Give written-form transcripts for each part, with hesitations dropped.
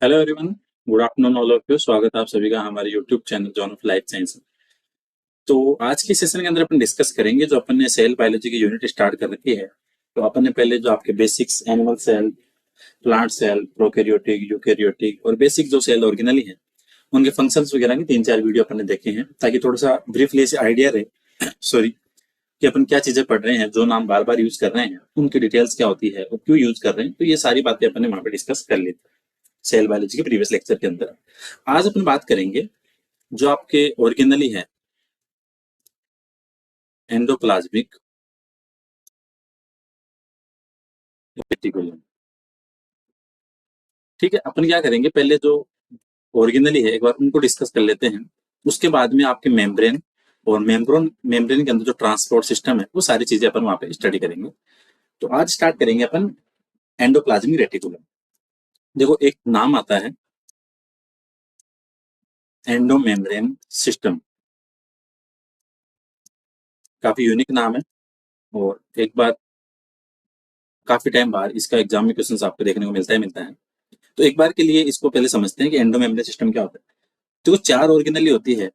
Hello everyone. Good afternoon all of you. स्वागत है आप सभी का हमारे YouTube channel John of life science में। तो आज की सेशन के अंदर अपन डिस्कस करेंगे जो अपन ने सेल बायोलॉजी की यूनिट स्टार्ट कर रखी है। तो अपन ने पहले जो आपके basics animal cell, plant cell, prokaryotic, eukaryotic और बेसिक जो सेल ऑर्गेनली है उनके फंक्शंस वगैरह की 3-4 वीडियो अपन ने देखे हैं, ताकि थोड़ा सा ब्रीफली से आइडिया रहे सॉरी, कि अपन क्या चीजें पढ़ रहे हैं, जो नाम बार बार यूज कर रहे हैं उनकी डिटेल्स क्या होती है और क्यों यूज कर रहे हैं। तो ये सारी बातें अपन ने वहां पे डिस्कस कर ली थी सेल बायोलॉजी के प्रीवियस लेक्चर के अंदर। आज अपन बात करेंगे जो आपके ओरिजिनली है एंडोप्लाज्मिक रेटिकुलम। ठीक है, अपन क्या करेंगे, पहले जो ओरिजिनली है एक बार उनको डिस्कस कर लेते हैं। उसके बाद में आपके मेम्ब्रेन और मेम्ब्रेन मेम्ब्रेन के अंदर जो ट्रांसपोर्ट सिस्टम है वो सारी चीजें अपन वहां पे स्टडी करेंगे। तो आज स्टार्ट करेंगे अपन एंडोप्लाज्मिक रेटिकुलम। देखो, एक नाम आता है एंडोमेम्ब्रेन सिस्टम, काफी यूनिक नाम है। और एक बार काफी टाइम बाद इसका एग्जाम में क्वेश्चन आपको देखने को मिलता है। तो एक बार के लिए इसको पहले समझते हैं कि एंडोमेम्ब्रेन सिस्टम क्या होता है। तो चार ऑर्गेनली होती है।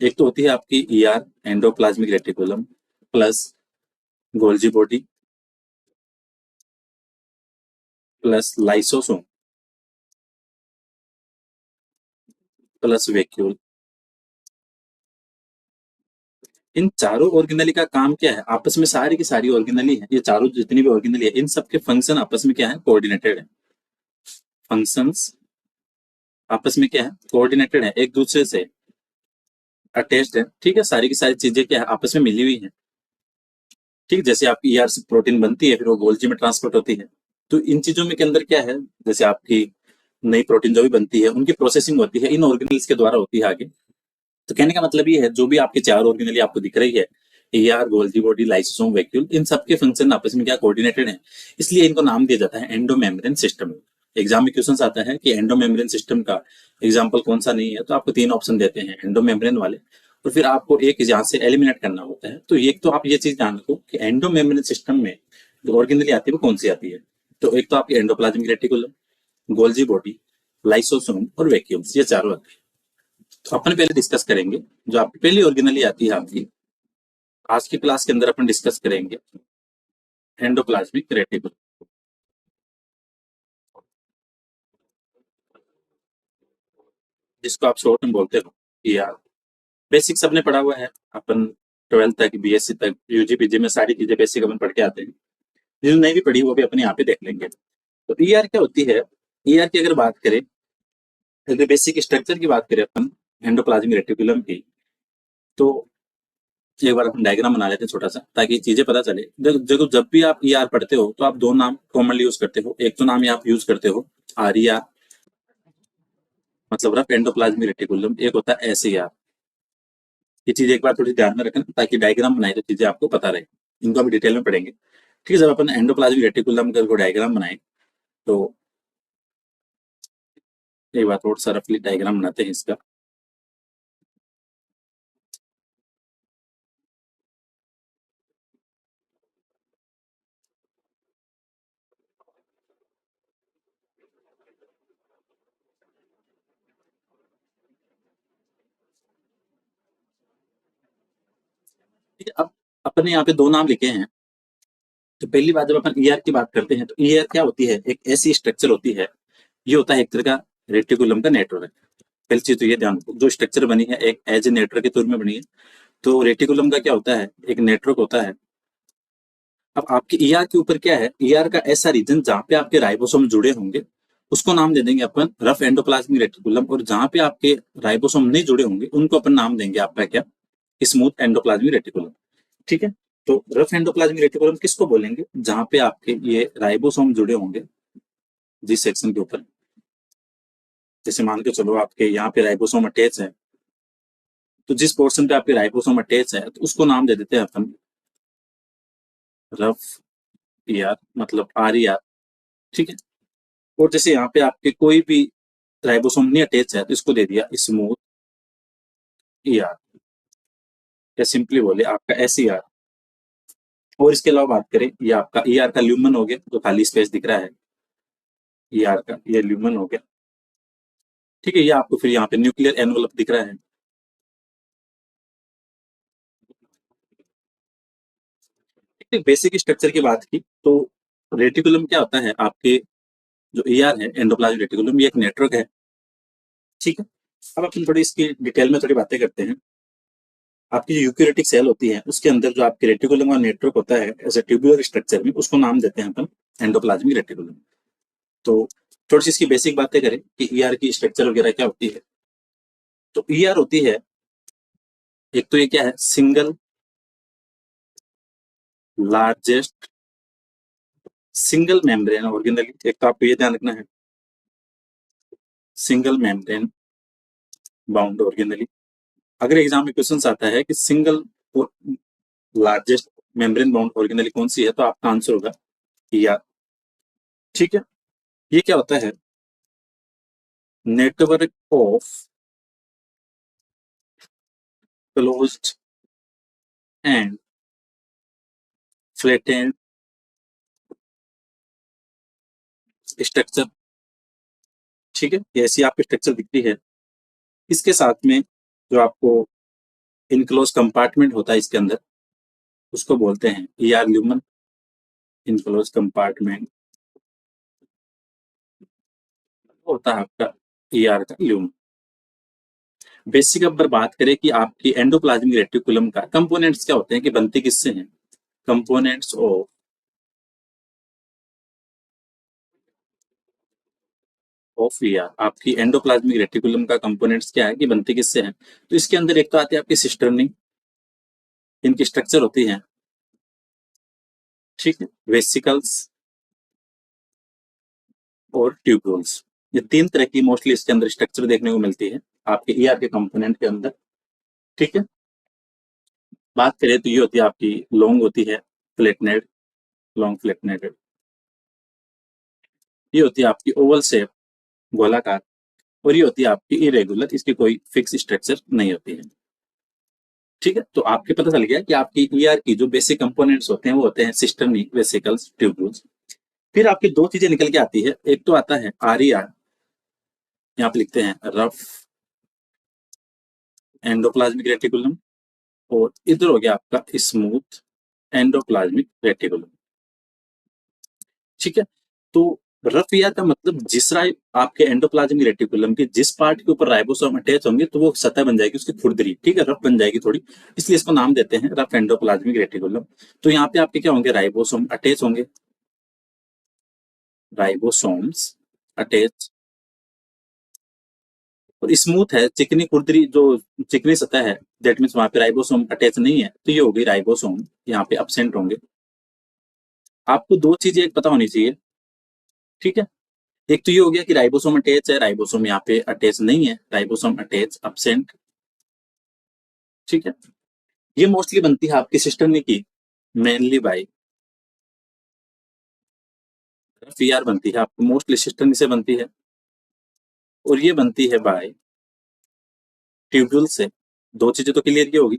एक तो होती है आपकी ER endoplasmic reticulum plus Golgi body plus lysosome plus vacuole. इन चारों ऑर्गेनली का काम क्या है, आपस में सारी की सारी ऑर्गेनली है, ये चारों जितनी भी ऑर्गेनली है इन सबके फंक्शन आपस में क्या है, कोऑर्डिनेटेड है। फंक्शंस आपस में क्या है, कोऑर्डिनेटेड है, एक दूसरे से अटैच्ड है। ठीक है, सारी की सारी चीजें क्या है, आपस में मिली हुई है। ठीक, जैसे आपकी ईआर से प्रोटीन बनती है फिर वो गोल्जी में ट्रांसपोर्ट होती है। तो इन चीजों में के अंदर क्या है, जैसे आपकी नई प्रोटीन जो भी बनती है उनकी प्रोसेसिंग होती है इन ऑर्गेनल्स के द्वारा होती है आगे। तो कहने का मतलब ये है, जो भी आपके चार ऑर्गेनली आपको दिख रही है, ER, Golgi body, lysosome, vacuole, इन सबके फंक्शन आपस में क्या कोऑर्डिनेटेड है। इसलिए इनको नाम दिया जाता है एंडोमेम्ब्रेन सिस्टम। एग्जाम में क्वेश्चन आता है कि एंडोमेम्ब्रेन सिस्टम का एग्जाम्पल कौन सा नहीं है, तो आपको 3 ऑप्शन देते हैं एंडोमेम्ब्रेन वाले, और फिर आपको एक यहाँ से एलिमिनेट करना होता है। तो एक तो आप ये चीज जान रखो कि एंडोमेम्ब्रेन सिस्टम में जो ऑर्गेनली आती है वो कौन सी आती है। तो एक तो आपकी endoplasmic reticulum, Golgi body, lysosome और वैक्यूल्स, ये चारों आती है। तो अपन पहले डिस्कस करेंगे जो आपकी पहली ओरिजिनली आती है आपकी। आज की क्लास के अंदर अपन डिस्कस करेंगे एंडोप्लाज्मिक रेटिकुलम, जिसको आप शॉर्ट में बोलते हो ईआर। बेसिक सबने पढ़ा हुआ है अपन, 12th तक, बीएससी तक, यूजी पीजी में सारी चीजें बेसिक अपन पढ़ के आते हैं। जो नहीं भी पढ़ी वो भी अपन यहाँ पे देख लेंगे। तो ईआर क्या होती है, ईआर की अगर बात करें, अगर बेसिक स्ट्रक्चर की बात करें अपन एंडोप्लाज्मिक रेटिकुलम की, तो एक बार अपन डायग्राम बना लेते हैं छोटा सा, ताकि चीजें पता चले। देखो, जब भी आप ईआर पढ़ते हो तो आप दो नाम कॉमनली यूज करते हो। एक तो नाम आप यूज करते हो आर, मतलब रफ एंडोप्लाज्मिक रेटिकुलम। एक होता है एसईआर। ये चीज एक बार थोड़ी ध्यान में रखना, ताकि डायग्राम बनाए तो चीजें आपको पता रहे। इनको अभी डिटेल में पढ़ेंगे। ठीक है, जब अपन एंडोप्लाज्मिक रेटिकुलम का डायग्राम बनाए, तो एक बार थोड़ा सा रफली डायग्राम बनाते हैं इसका। ठीक है, अब अपने यहाँ पे दो नाम लिखे हैं। तो पहली बात, जब अपन ईआर की बात करते हैं तो ईआर क्या होती है, एक ऐसी स्ट्रक्चर होती है, ये होता है एक तरह का रेटिकुलम का नेटवर्क। पहली चीज तो ये ध्यान रखो, जो स्ट्रक्चर बनी है एक एज ए नेटवर्क के तौर में बनी है। तो रेटिकुलम का क्या होता है, एक नेटवर्क होता है। अब आपके ईआर के ऊपर क्या है, ईआर का ऐसा रीजन जहां पे आपके राइबोसोम जुड़े होंगे उसको नाम दे देंगे अपन रफ एंडोप्लाज्मिक रेटिकुलम, और जहां पे आपके राइबोसोम नहीं जुड़े होंगे उनको अपन नाम देंगे आपका क्या, स्मूथ एंडोप्लाज्मिक रेटिकुलम। ठीक है, तो रफ एंडोप्लाज्मिक रेटिकुलम किसको बोलेंगे, जहां पे आपके ये राइबोसोम जुड़े होंगे जिस सेक्शन के ऊपर। जैसे मान के चलो आपके यहाँ पे राइबोसोम अटैच है, तो जिस पोर्शन पे आपके राइबोसोम अटैच है तो उसको नाम दे देते हैं अपन रफ ईआर, मतलब आर ई आर। ठीक है, और जैसे यहाँ पे आपके कोई भी राइबोसोम नहीं अटैच है तो इसको दे दिया स्मूथ ईआर, या सिंपली बोले आपका एस ई आर। और इसके अलावा बात करें, ये आपका ईआर का ल्यूमन हो गया, जो खाली स्पेस दिख रहा है ईआर का, ये ल्यूमन हो गया। ठीक है, ये आपको फिर यहाँ पे न्यूक्लियर एनवलप दिख रहा है। बेसिक स्ट्रक्चर की बात की तो रेटिकुलम क्या होता है, आपके जो ईआर है एंडोप्लाज्मिक रेटिकुलम, ये एक नेटवर्क है। ठीक है, अब अपन थोड़ी इसकी डिटेल में थोड़ी बातें करते हैं। आपकी जो यूकेरियोटिक सेल होती है उसके अंदर जो आपके रेटिकुलम का नेटवर्क होता है एज ए ट्यूबुलर स्ट्रक्चर में, उसको नाम देते हैं अपन एंडोप्लाज्मिक रेटिकुलम। तो थोड़ी सी इसकी बेसिक बातें करें कि ईआर की स्ट्रक्चर वगैरह क्या होती है। तो ईआर होती है, एक तो ये क्या है, single largest single membrane organelle. एक तो आपको ये ध्यान रखना है, सिंगल मेम्ब्रेन बाउंड ऑर्गेनली। अगर एग्जाम में क्वेश्चन आता है कि single largest membrane bound organelle कौन सी है, तो आपका आंसर होगा ईआर। ठीक है, ये क्या होता है, network of closed end flattened structure. ठीक है, ये ऐसी आपकी स्ट्रक्चर दिखती है। इसके साथ में जो आपको इनक्लोज कंपार्टमेंट होता है इसके अंदर, उसको बोलते हैं ईआर ल्यूमन, इनक्लोज कंपार्टमेंट होता है आपका ईआर का ल्यूमन। बेसिक अब बात करें कि आपकी एंडोप्लाज्मिक रेटिकुलम का कंपोनेंट्स क्या होते हैं, कि बनते किससे हैं। कंपोनेंट्स ऑफ ईआर, आपकी एंडोप्लाज्मिक रेटिकुलम का कंपोनेंट्स क्या है, कि बनते किससे हैं। तो इसके अंदर एक तो आती है आपकी सिस्टर्नी, इनकी स्ट्रक्चर होती है। ठीक है, वेसिकल्स और ट्यूब्यूल्स, ये तीन तरह की मोस्टली इसके अंदर स्ट्रक्चर देखने को मिलती है आपके ईआर के कंपोनेंट के अंदर। ठीक है, बात करें तो ये होती है आपकी लॉन्ग होती है फ्लैटनेड, लॉन्ग फ्लैटनेड। ये होती है आपकी ओवल शेप, गोलाकार। और ये होती है आपकी इरेगुलर, इसकी कोई फिक्स स्ट्रक्चर नहीं होती है। ठीक है, तो आपके पता चल गया कि आपकी ईआर की जो बेसिक कंपोनेंट्स होते हैं वो होते हैं सिस्टर्नी, वेसिकल्स, ट्यूब्यूल्स। फिर आपकी दो चीजें निकल के आती है, एक तो आता है आर ई आर, यहाँ पे लिखते हैं रफ एंडोप्लाज्मिक रेटिकुलम, और इधर हो गया आपका स्मूथ एंडोप्लाज्मिक रेटिकुलम। ठीक है, तो रफ ईआर का मतलब आपके एंडोप्लाज्मिक रेटिकुलम के जिस पार्ट के ऊपर राइबोसोम अटैच होंगे तो वो सतह बन जाएगी उसकी खुरदरी। ठीक है, रफ बन जाएगी थोड़ी, इसलिए इसको नाम देते हैं रफ एंडोप्लाज्मिक रेटिकुलम। तो यहाँ पे आपके क्या होंगे, राइबोसोम अटैच होंगे, राइबोसोम्स अटैच। और स्मूथ है, चिकनी खुरदरी जो चिकनी सतह है, दैट मीन्स वहां पे राइबोसोम अटैच नहीं है, तो ये हो गई राइबोसोम, यहाँ पे अब्सेंट होंगे। आपको दो चीजें एक पता होनी चाहिए। ठीक है, एक तो ये हो गया कि राइबोसोम अटैच है, राइबोसोम यहाँ पे अटैच नहीं है, राइबोसोम अटैच अब्सेंट। ठीक है, ये मोस्टली बनती है आपकी सिस्टम ने की मेनली बाई वीआर, बनती है आपको मोस्टली सिस्टम से बनती है, और ये बनती है बाय ट्यूब्यूल से। दो चीजें तो क्लियर की होगी।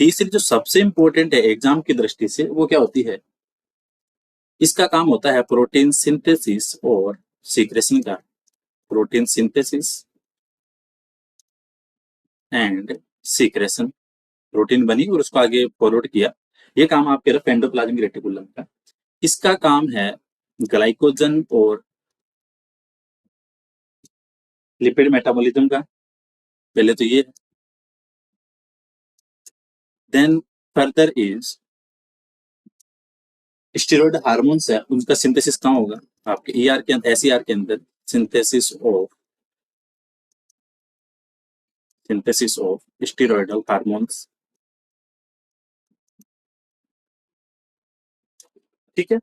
तीसरी जो सबसे इंपॉर्टेंट है एग्जाम की दृष्टि से, वो क्या होती है, इसका काम होता है प्रोटीन सिंथेसिस और सीक्रेशन का। Protein synthesis and secretion, protein बनी और उसको आगे फॉरवर्ड किया, ये काम आपके रफ एंडोप्लाज्मिक रेटिकुलम का। इसका काम है ग्लाइकोजन और लिपिड मेटाबॉलिज्म का। पहले तो ये, then further is steroid hormones है, उनका सिंथेसिस कहाँ होगा, आपके ईआर के अंदर, एसईआर के अंदर। Synthesis of steroidal hormones. ठीक है,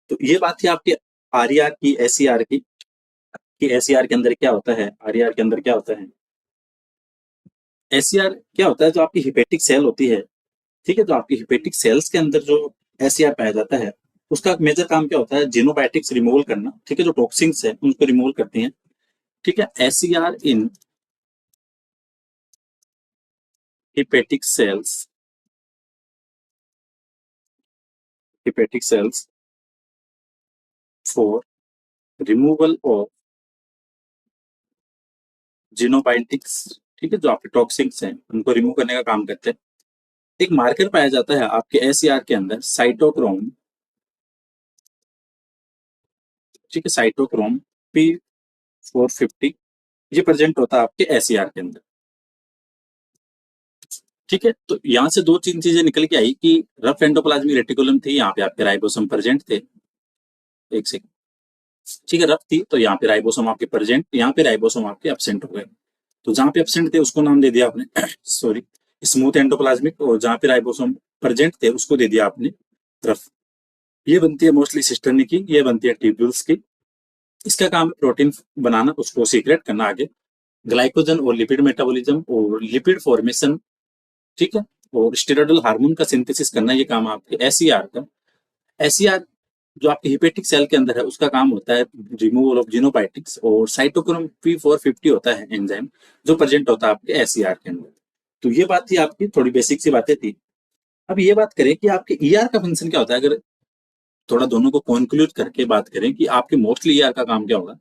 तो ये बात थी आपके आरईआर की, एसईआर की, कि एसईआर के अंदर क्या होता है, आरईआर के अंदर क्या होता है। एसईआर क्या होता है, जो आपकी हिपेटिक सेल होती है। ठीक है, तो आपकी हिपेटिक सेल्स के अंदर जो एसईआर पाया जाता है, उसका मेजर काम क्या होता है, जीनोबायोटिक्स रिमूवल करना। ठीक है, जो टॉक्सिन्स है उनको रिमूवल करती हैं। ठीक है, SER in hepatic cells, hepatic cells for removal of जीनोबायोटिक्स, ठीक है, जो आपके टॉक्सिन्स हैं उनको रिमूव करने का काम करते हैं। एक मार्कर पाया जाता है आपके एसईआर के अंदर, साइटोक्रोम, ठीक है, साइटोक्रोम P450, ये प्रेजेंट होता है आपके एसईआर के अंदर। ठीक है, तो यहाँ से दो तीन चीजें निकल के आई कि रफ एंडोप्लाज्मिक रेटिकुलम थी, यहाँ पे आपके राइबोसोम प्रेजेंट थे। एक सेकंड, ठीक है, रफ थी तो यहाँ पे राइबोसोम आपके प्रेजेंट, यहाँ पे राइबोसोम आपके एब्सेंट हो गए। तो जहाँ पे एब्सेंट थे उसको नाम दे दिया आपने सॉरी, स्मूथ एंडोप्लाज्मिक, और जहाँ पे राइबोसोम प्रेजेंट थे उसको दे दिया आपने रफ। ये बनती है मोस्टली सिस्टर्नी की, ये बनती है ट्यूब्यूल्स की। इसका काम है प्रोटीन बनाना, उसको सीक्रेट करना आगे, ग्लाइकोजन और लिपिड मेटाबॉलिज्म और लिपिड फॉर्मेशन, ठीक है, और स्टेरॉयडल हार्मोन का सिंथेसिस करना, ये काम आपके एसईआर का। एसईआर जो आपके हिपेटिक सेल के अंदर है उसका काम होता है रिमूवल ऑफ जीनोबायोटिक्स, और साइटोक्रोम P450 होता है एंजाइम जो प्रेजेंट होता है आपके एसईआर के अंदर। तो ये बात थी आपकी, थोड़ी बेसिक सी बातें थी। अब ये बात करें कि आपके ईआर का फंक्शन क्या होता है, अगर थोड़ा दोनों को कॉन्क्लूड करके बात करें कि आपके मोस्टली ईआर का काम क्या होगा।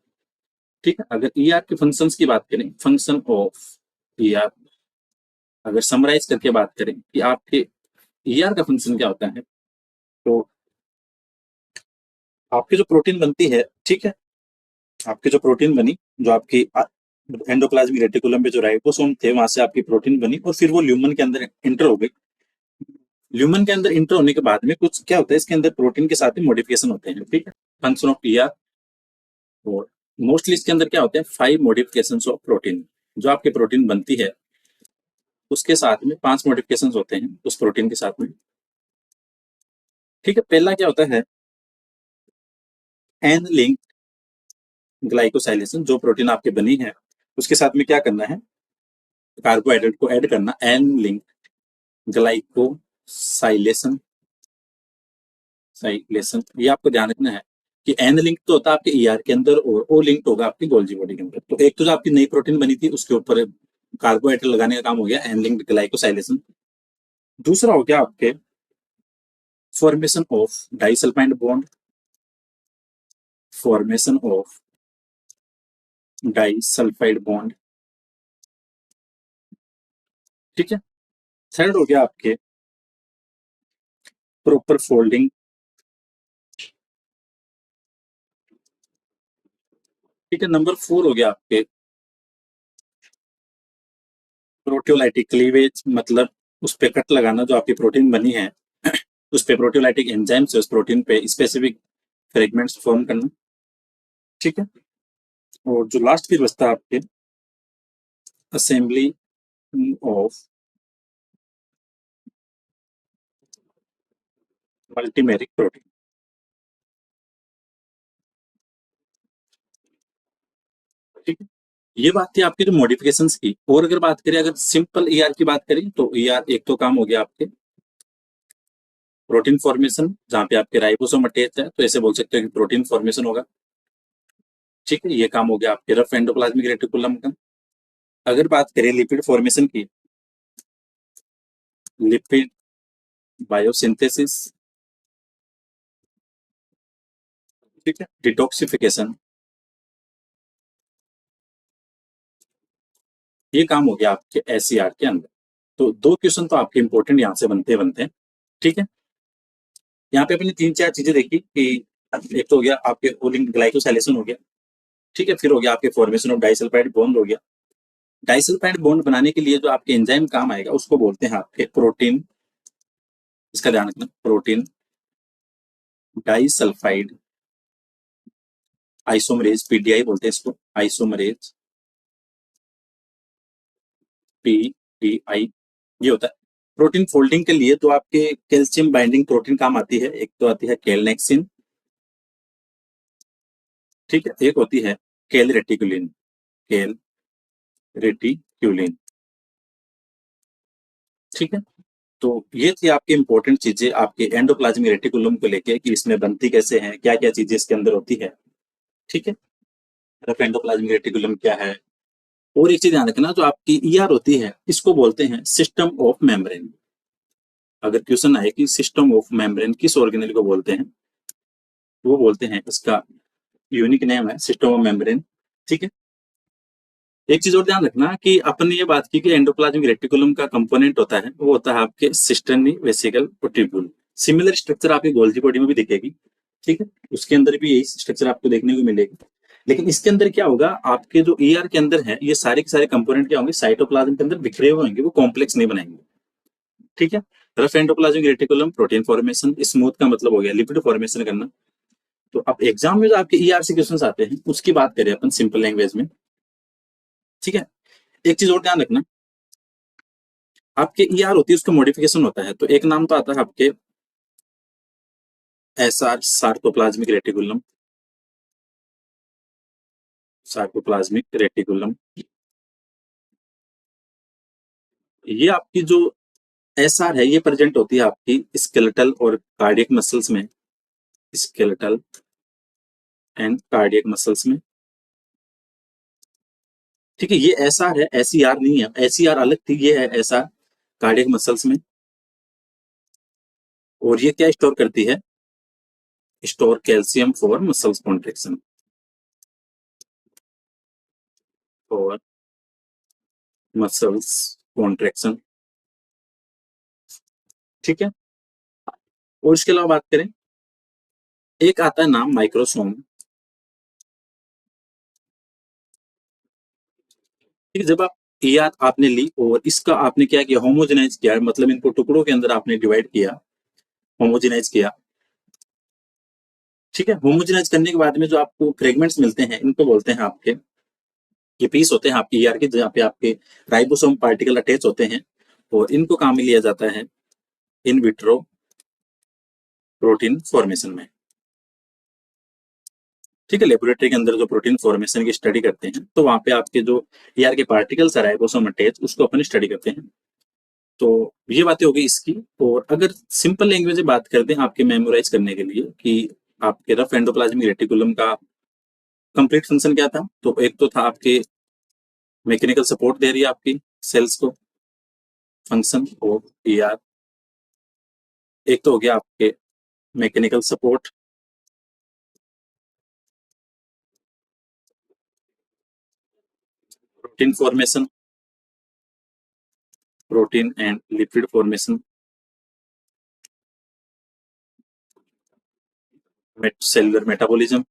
ठीक है, अगर ईआर के फंक्शंस की बात करें, फंक्शन ऑफ ईआर, अगर समराइज करके बात करें कि आपके ईआर का फंक्शन क्या होता है, तो आपकी जो प्रोटीन बनती है, ठीक है, आपकी जो प्रोटीन बनी, जो आपकी एंडोप्लाज्मिक रेटिकुलम पे जो राइबोसोम थे वहां से आपकी प्रोटीन बनी, और फिर वो ल्यूमन के अंदर इंटर हो गई। ल्यूमन के अंदर इंटर होने के बाद में कुछ क्या होता है, इसके अंदर प्रोटीन के साथ में मॉडिफिकेशन होते हैं, ठीक है, फंक्शन ऑफ ईआर। और मोस्टली इसके अंदर क्या होते हैं, 5 मॉडिफिकेशन ऑफ प्रोटीन, जो आपकी प्रोटीन बनती है उसके साथ में 5 मॉडिफिकेशन होते हैं उस प्रोटीन के साथ में। ठीक है, पहला क्या होता है, एन लिंक ग्लाइकोसाइलेशन, जो प्रोटीन आपके बनी है उसके साथ में क्या करना है, कार्बोहाइड्रेट को ऐड करना, एन लिंक ग्लाइकोसाइलेशन, साइलेशन, ये आपको ध्यान रखना है कि एन लिंक तो होता है आपके ईआर के अंदर, और ओ लिंक होगा आपकी गोल्जी बॉडी के अंदर। तो एक तो जो आपकी नई प्रोटीन बनी थी उसके ऊपर कार्बोहाइड्रेट लगाने का काम हो गया, एन लिंक ग्लाइकोसाइलेशन। दूसरा हो गया आपके formation of disulphide bond, formation of disulphide bond, ठीक है। थर्ड हो गया आपके प्रॉपर फोल्डिंग, ठीक है। नंबर 4 हो गया आपके प्रोटियोलाइटिक क्लीवेज, मतलब उस पे कट लगाना, जो आपकी प्रोटीन बनी है उस पे प्रोटियोलाइटिक एंजाइम से उस प्रोटीन पे स्पेसिफिक फ्रेगमेंट्स फॉर्म करना, ठीक है। और जो लास्ट फिर बचता है आपके असेंबली ऑफ मल्टीमेरिक प्रोटीन, ठीक है। ये बात थी आपकी जो मॉडिफिकेशंस की। और अगर बात करें, अगर सिंपल ईआर की बात करें, तो ईआर एक तो काम हो गया आपके प्रोटीन फॉर्मेशन, जहां पे आपके राइबोसोम अटैच है, तो ऐसे बोल सकते हो कि प्रोटीन फॉर्मेशन होगा, ठीक है। ये काम हो गया आपके रफ एंडोप्लाज्मिक रेटिकुलम का। अगर बात करें लिपिड फॉर्मेशन की, लिपिड बायोसिंथेसिस, ठीक है, डिटॉक्सिफिकेशन, ये काम हो गया आपके एससीआर के अंदर। तो दो क्वेश्चन तो आपके इंपॉर्टेंट यहाँ से बनते बनते हैं, ठीक है। यहाँ पे अपनी 3-4 चीजें देखी कि एक तो हो गया आपके ओलिंग ग्लाइकोसाइलेशन हो गया, ठीक है, फिर हो गया आपके फॉर्मेशन ऑफ डाइसल्फाइड बॉन्ड हो गया। डाइसल्फाइड बॉन्ड बनाने के लिए जो आपके एंजाइम काम आएगा उसको बोलते हैं आपके प्रोटीन, इसका ध्यान रखना, प्रोटीन डाइसल्फाइड आइसोमरेज, पीडीआई बोलते हैं इसको, आइसोमरेज पीडीआई, ये होता है। प्रोटीन फोल्डिंग के लिए तो आपके कैल्शियम बाइंडिंग प्रोटीन काम आती है, एक तो आती है कैलनेक्सिन, ठीक है, एक होती है कैल रेटिकुलिन, कैल रेटिक्यूलिन, ठीक है। तो ये थी आपकी इंपॉर्टेंट चीजें आपके एंडोप्लाज्मिक रेटिकुलम को लेके कि इसमें बनती कैसे है, क्या क्या चीजें इसके अंदर होती है, ठीक है। रफ एंडोप्लाज्मिक रेटिकुलम क्या है। और एक चीज ध्यान रखना, जो आपकी ईआर होती है इसको बोलते हैं सिस्टम ऑफ मेम्ब्रेन। अगर क्वेश्चन आए कि सिस्टम ऑफ मेम्ब्रेन किस ऑर्गेनल को बोलते हैं, वो बोलते हैं, इसका यूनिक नेम है सिस्टम ऑफ मेम्ब्रेन, ठीक है। एक चीज और ध्यान रखना कि अपन ने ये बात की कि एंडोप्लाज्मिक रेटिकुलम का कंपोनेंट होता है वो होता है आपके सिस्टर्नी वेसिकल और ट्यूब्यूल। सिमिलर स्ट्रक्चर आपकी गोल्जी बॉडी में भी दिखेगी, ठीक है, उसके अंदर भी यही स्ट्रक्चर आपको देखने को मिलेगी। लेकिन इसके अंदर क्या होगा, आपके जो ईआर के अंदर है ये सारे के सारे कंपोनेंट क्या होंगे, साइटोप्लाज्म के अंदर बिखरे हुए होंगे, वो कॉम्प्लेक्स नहीं बनाएंगे, ठीक है। Rough endoplasmic reticulum protein formation, smooth का मतलब हो गया लिपिड फॉर्मेशन करना। तो अब एग्जाम में जो आपके ईआर से क्वेश्चन आते हैं उसकी बात करें अपन सिंपल लैंग्वेज में, ठीक है। एक चीज और ध्यान रखना, आपके ईआर होती है उसका मॉडिफिकेशन होता है, तो एक नाम तो आता है आपके SR sarcoplasmic reticulum, sarcoplasmic reticulum. ये आपकी जो एसआर है ये प्रेजेंट होती है आपकी स्केलेटल और कार्डियक मसल्स में, स्केलेटल एंड कार्डियक मसल्स में, ठीक है। ये एसआर है, एसईआर नहीं है, एसईआर अलग थी, ये है एसआर कार्डियक मसल्स में। और ये क्या स्टोर करती है, store calcium for muscles contraction, for muscles contraction, ठीक है। और इसके अलावा बात करें, एक आता है नाम माइक्रोसोम, ठीक है। जब आप ईआर आपने ली और इसका आपने क्या किया, होमोजेनाइज किया, मतलब इनको टुकड़ों के अंदर आपने डिवाइड किया, होमोजेनाइज किया, ठीक है। होमोजेनाइज करने के बाद में जो आपको फ्रेगमेंट्स मिलते हैं इनको बोलते हैं आपके, ये पीस होते हैं आपके ईआर के, जहाँ पे आपके राइबोसोम पार्टिकल अटैच होते हैं, और इनको काम में लिया जाता है इन विट्रो प्रोटीन फॉर्मेशन में, ठीक है। लेबोरेटरी के अंदर जो प्रोटीन फॉर्मेशन की स्टडी करते हैं तो वहां पे आपके जो ईआर के पार्टिकल्स है राइबोसोम अटैच, उसको अपन स्टडी करते हैं। तो ये बातें हो गई इसकी। और अगर सिंपल लैंग्वेज में बात करते हैं आपके मेमोराइज करने के लिए कि आपके रफ एंडोप्लाज्मिक रेटिकुलम का कंप्लीट फंक्शन क्या था, तो एक तो था आपके मैकेनिकल सपोर्ट दे रही है आपकी सेल्स को, फंक्शन ऑफ ईआर। एक तो हो गया आपके mechanical support, protein formation, protein and lipid formation, cellular metabolism,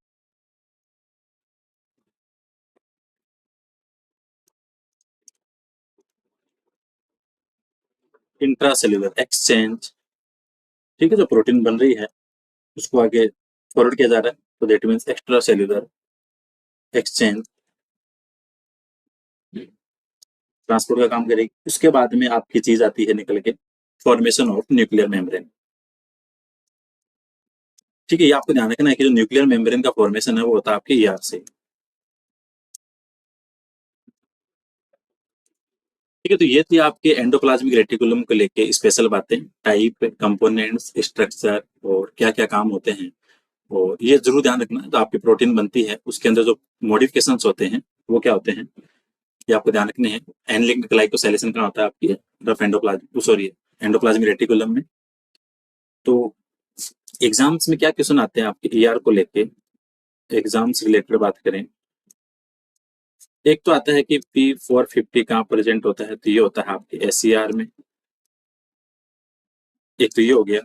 intracellular exchange, ठीक है। जो प्रोटीन बन रही है उसको आगे फॉरवर्ड किया जा रहा है, तो that means extra cellular exchange, transport का काम करेगी। उसके बाद में आपकी चीज आती है निकल के फॉर्मेशन ऑफ न्यूक्लियर मेम्ब्रेन, ठीक है। ये आपको ध्यान रखना है कि जो न्यूक्लियर मेम्ब्रेन का फॉर्मेशन है वो होता है आपके ईआर से, ठीक है। तो ये थी आपके एंडोप्लाज्मिक रेटिकुलम को लेके स्पेशल बातें, टाइप, कंपोनेंट्स, स्ट्रक्चर और क्या क्या काम होते हैं। और ये जरूर ध्यान रखना, जो आपकी प्रोटीन बनती है उसके अंदर जो मॉडिफिकेशन होते हैं वो क्या होते हैं, ये आपको ध्यान रखने हैं। एन लिंक्ड ग्लाइकोसाइलेशन का होता है आपकी rough endoplasm, sorry, endoplasmic reticulum में। तो एग्जाम्स में क्या क्वेश्चन आते हैं आपके ईआर को लेके, एग्जाम्स रिलेटेड बात करें, एक तो आता है कि P450 कहाँ प्रेजेंट होता है, तो ये होता है आपके एसईआर में। एक तो ये हो गया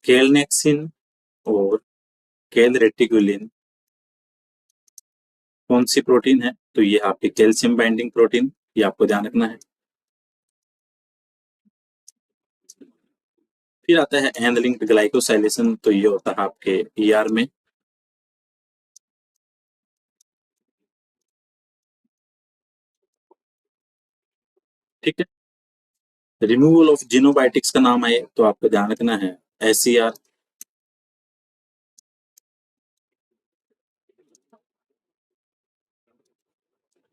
केलनेक्सिन और केल रेटिकुलिन कौन सी प्रोटीन है, तो ये आपकी कैल्शियम बाइंडिंग प्रोटीन, ये आपको ध्यान रखना है। फिर आता है एन लिंक्ड ग्लाइकोसाइलेशन, तो ये होता है आपके ईआर में। ठीक है। रिमूवल ऑफ जीनोबायोटिक्स का नाम आए तो आपको ध्यान रखना है एसईआर।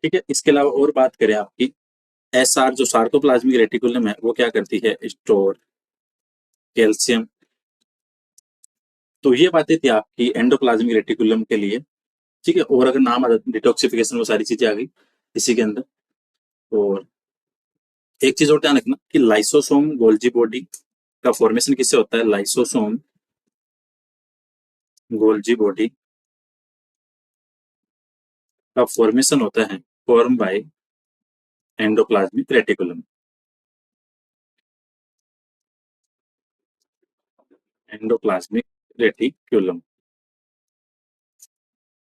ठीक है। इसके अलावा और बात करें आपकी एसआर जो सार्कोप्लाज्मिक रेटिकुलम है वो क्या करती है, स्टोर कैल्शियम। तो ये बातें थी आपकी एंडोप्लाज्मिक रेटिकुलम के लिए, ठीक है। और अगर नाम आ जाता डिटॉक्सिफिकेशन, वो सारी चीजें आ गई इसी के अंदर। और एक चीज और ध्यान रखना कि लाइसोसोम गोल्जी बॉडी का फॉर्मेशन किससे होता है, लाइसोसोम गोल्जी बॉडी का फॉर्मेशन होता है formed by endoplasmic reticulum. Endoplasmic reticulum.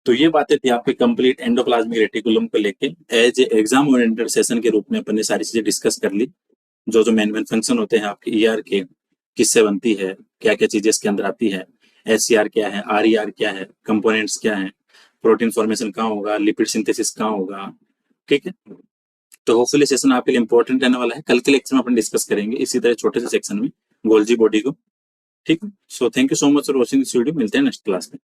तो ये बातें थी आपके कंप्लीट एंडोप्लाज्मिक रेटिकुलम को लेके। As a exam oriented session के रूप में अपन ने सारी चीजें डिस्कस कर ली, जो जो मेन मेन फंक्शन होते हैं आपके ईआर के, किससे बनती है, क्या क्या चीजें इसके अंदर आती है, एससीआर क्या है, आरईआर क्या है, कंपोनेंट्स क्या है, प्रोटीन फॉर्मेशन कहाँ होगा, लिपिड सिंथेसिस कहाँ होगा। ठीक है, तो होपफुली सेशन आपके लिए इंपॉर्टेंट रहने वाला है। कल के लेक्चर में अपन डिस्कस करेंगे इसी तरह छोटे से सेक्शन में गोल्जी बॉडी को। ठीक है, so thank you so much for watching this video. मिलते हैं नेक्स्ट क्लास में।